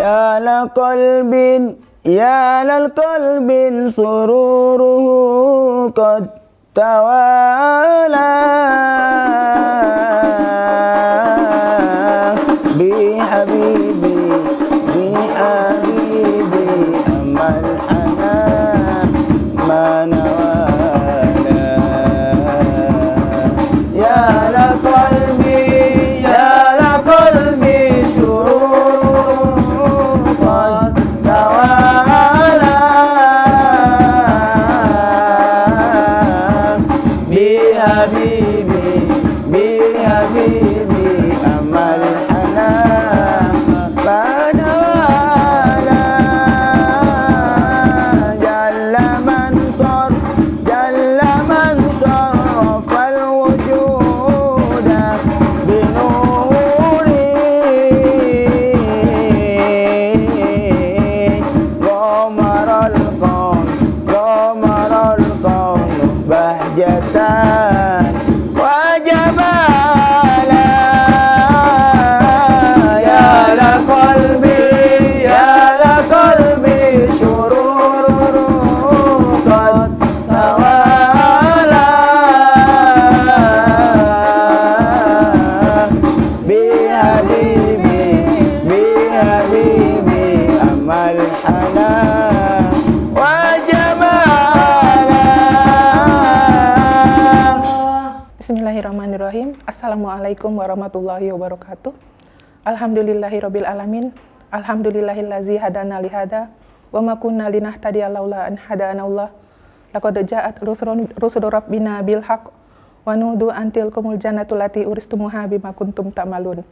يا لقلب يا للقلب سروره قد توالى بحبيبي بحبيبي أما الحنان ما نوالا يا لقلبي سروره قد توالى بحبيبي بحبيبي أما الحنان ما نوالا جل من صرف الوجود بنوره غمر الكون بهجة وجمالا يا لقلبي سرور قد توالى بحبيبي أما الحنان وجمالا. Bismillahirrahmanirrahim. Assalamualaikum warahmatullahi wabarakatuh. Alhamdulillahirabbil alamin. Alhamdulillahillazi hadana lihada wa ma kunna linahtadiya laula an hadanallah. Laqad ja'at rusulu rabbina bil haqq wa nudu antil kumul jannatu lati uristumuha bima kuntum ta'malun.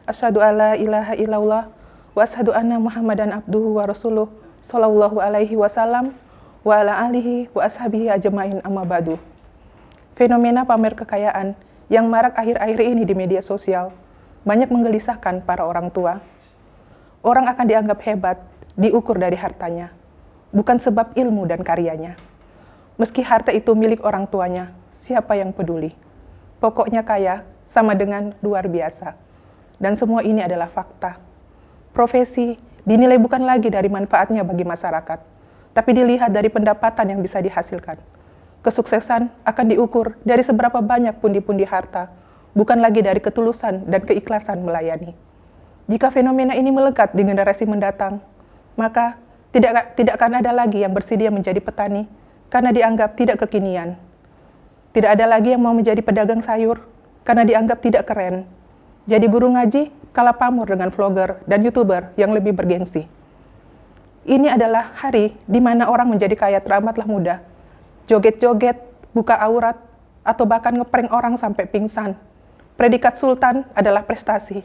Asyhadu alla ilaha illallah wa asyhadu anna Muhammadan abduhu wa rasuluh sallallahu alaihi wasallam wa ala alihi wa ashabihi ajmain amma ba'du. Fenomena pamer kekayaan yang marak akhir-akhir ini di media sosial banyak menggelisahkan para orang tua. Orang akan dianggap hebat diukur dari hartanya, bukan sebab ilmu dan karyanya. Meski harta itu milik orang tuanya, siapa yang peduli? Pokoknya kaya sama dengan luar biasa. Dan semua ini adalah fakta. Profesi dinilai bukan lagi dari manfaatnya bagi masyarakat, tapi dilihat dari pendapatan yang bisa dihasilkan. Kesuksesan akan diukur dari seberapa banyak pundi-pundi harta, bukan lagi dari ketulusan dan keikhlasan melayani. Jika fenomena ini melekat di generasi mendatang, maka tidak akan ada lagi yang bersedia menjadi petani karena dianggap tidak kekinian. Tidak ada lagi yang mau menjadi pedagang sayur karena dianggap tidak keren. Jadi guru ngaji kalah pamor dengan vlogger dan YouTuber yang lebih bergengsi. Ini adalah hari di mana orang menjadi kaya teramatlah mudah. Joget-joget, buka aurat, atau bahkan ngeprank orang sampai pingsan. Predikat sultan adalah prestasi.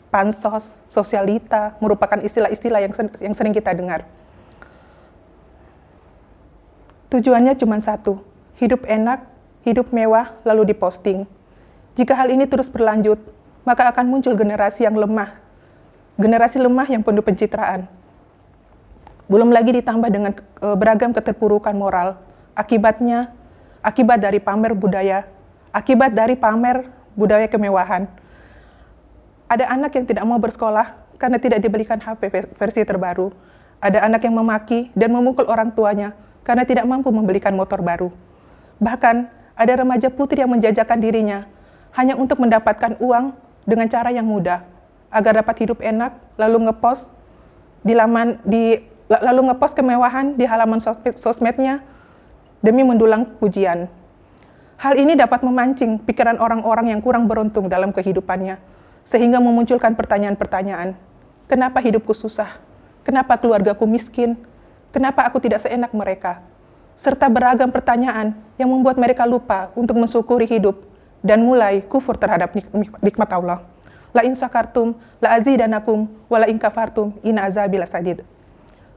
Pansos, sosialita merupakan istilah-istilah yang sering kita dengar. Tujuannya cuma satu, hidup enak, hidup mewah, lalu diposting. Jika hal ini terus berlanjut, maka akan muncul generasi yang lemah. Generasi lemah yang penuh pencitraan. Belum lagi ditambah dengan beragam keterpurukan moral. Akibat dari pamer budaya kemewahan. Ada anak yang tidak mau bersekolah karena tidak dibelikan HP versi terbaru. Ada anak yang memaki dan memukul orang tuanya karena tidak mampu membelikan motor baru. Bahkan ada remaja putri yang menjajakan dirinya hanya untuk mendapatkan uang dengan cara yang mudah agar dapat hidup enak, lalu ngepost kemewahan di halaman sosmednya demi mendulang pujian. Hal ini dapat memancing pikiran orang-orang yang kurang beruntung dalam kehidupannya, sehingga memunculkan pertanyaan-pertanyaan. Kenapa hidupku susah? Kenapa keluargaku miskin? Kenapa aku tidak seenak mereka? Serta beragam pertanyaan yang membuat mereka lupa untuk mensyukuri hidup dan mulai kufur terhadap nikmat Allah. La in syakartum la azidanakum wa la in kafartum inna azabi lasadid.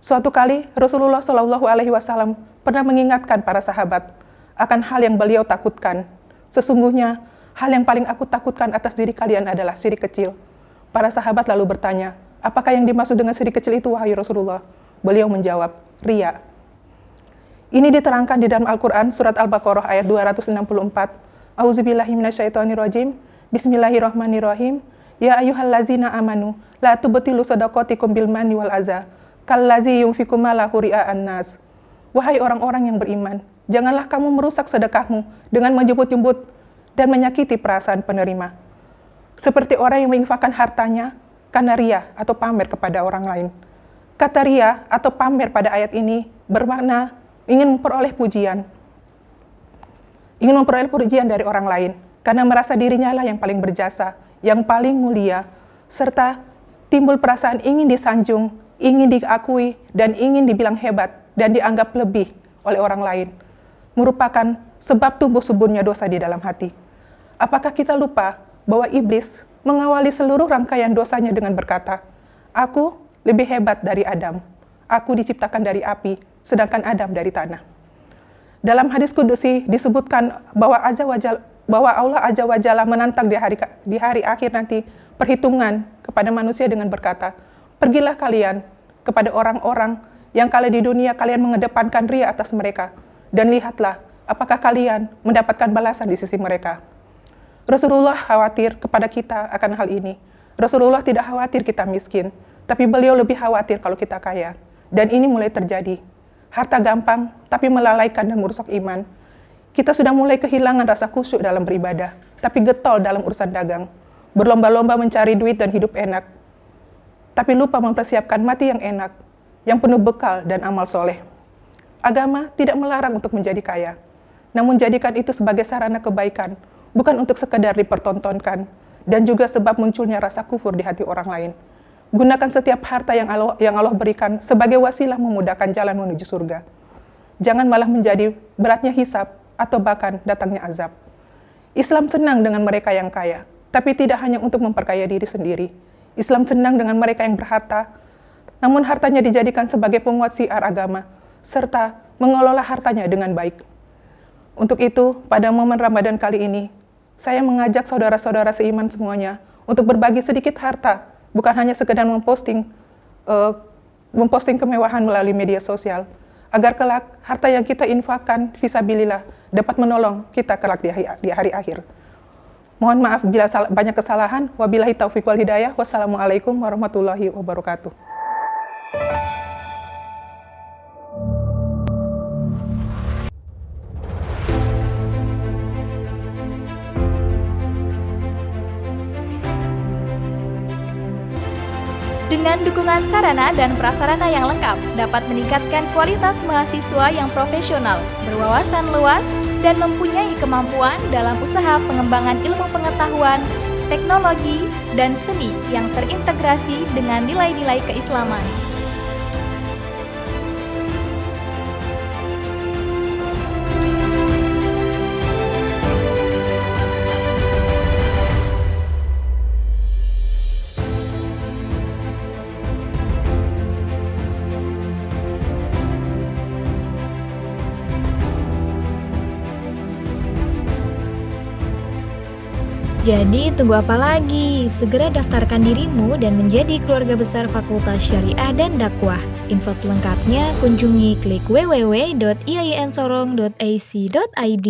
Suatu kali Rasulullah Shallallahu alaihi wasallam pernah mengingatkan para sahabat akan hal yang beliau takutkan. Sesungguhnya hal yang paling aku takutkan atas diri kalian adalah syirik kecil. Para sahabat lalu bertanya, apakah yang dimaksud dengan syirik kecil itu wahai Rasulullah? Beliau menjawab, riya. Ini diterangkan di dalam Al-Quran surat Al-Baqarah ayat 264. A'udzubillahi minasyaitonirrajim. Bismillahirrahmanirrahim. Ya ayyuhallazina amanu la tubtilu shadaqatikum bil manni wal adza kallazi yunfiqu malahu ria'an nas. Wahai orang-orang yang beriman, janganlah kamu merusak sedekahmu dengan menjemput-jemput dan menyakiti perasaan penerima. Seperti orang yang menginfakkan hartanya karena ria atau pamer kepada orang lain. Kata ria atau pamer pada ayat ini bermakna ingin memperoleh pujian. Ingin memperoleh pujian dari orang lain karena merasa dirinya lah yang paling berjasa, yang paling mulia, serta timbul perasaan ingin disanjung, ingin diakui, dan ingin dibilang hebat dan dianggap lebih oleh orang lain, merupakan sebab tumbuh suburnya dosa di dalam hati. Apakah kita lupa bahwa iblis mengawali seluruh rangkaian dosanya dengan berkata, "Aku lebih hebat dari Adam. Aku diciptakan dari api, sedangkan Adam dari tanah." Dalam hadis kudusi disebutkan bahwa Allah Azza wa Jalla menantang di hari akhir nanti perhitungan kepada manusia dengan berkata, "Pergilah kalian kepada orang-orang yang kala di dunia kalian mengedepankan ria atas mereka, dan lihatlah apakah kalian mendapatkan balasan di sisi mereka." Rasulullah khawatir kepada kita akan hal ini. Rasulullah tidak khawatir kita miskin, tapi beliau lebih khawatir kalau kita kaya. Dan ini mulai terjadi. Harta gampang, tapi melalaikan dan merusak iman. Kita sudah mulai kehilangan rasa khusyuk dalam beribadah, tapi getol dalam urusan dagang. Berlomba-lomba mencari duit dan hidup enak, tapi lupa mempersiapkan mati yang enak, yang penuh bekal dan amal soleh. Agama tidak melarang untuk menjadi kaya, namun jadikan itu sebagai sarana kebaikan, bukan untuk sekedar dipertontonkan, dan juga sebab munculnya rasa kufur di hati orang lain. Gunakan setiap harta yang Allah berikan sebagai wasilah memudahkan jalan menuju surga. Jangan malah menjadi beratnya hisab atau bahkan datangnya azab. Islam senang dengan mereka yang kaya, tapi tidak hanya untuk memperkaya diri sendiri. Islam senang dengan mereka yang berharta, namun hartanya dijadikan sebagai penguat syiar agama, serta mengelola hartanya dengan baik. Untuk itu, pada momen Ramadan kali ini, saya mengajak saudara-saudara seiman semuanya untuk berbagi sedikit harta, bukan hanya sekedar memposting kemewahan melalui media sosial, agar kelak harta yang kita infakkan fisabilillah dapat menolong kita kelak di hari akhir. Mohon maaf bila banyak kesalahan. Wabillahi taufiq wal hidayah. Wassalamualaikum warahmatullahi wabarakatuh. Dengan dukungan sarana dan prasarana yang lengkap, dapat meningkatkan kualitas mahasiswa yang profesional, berwawasan luas, dan mempunyai kemampuan dalam usaha pengembangan ilmu pengetahuan, teknologi, dan seni yang terintegrasi dengan nilai-nilai keislaman. Jadi tunggu apa lagi? Segera daftarkan dirimu dan menjadi keluarga besar Fakultas Syariah dan Dakwah. Info selengkapnya kunjungi klik www.iainsorong.ac.id.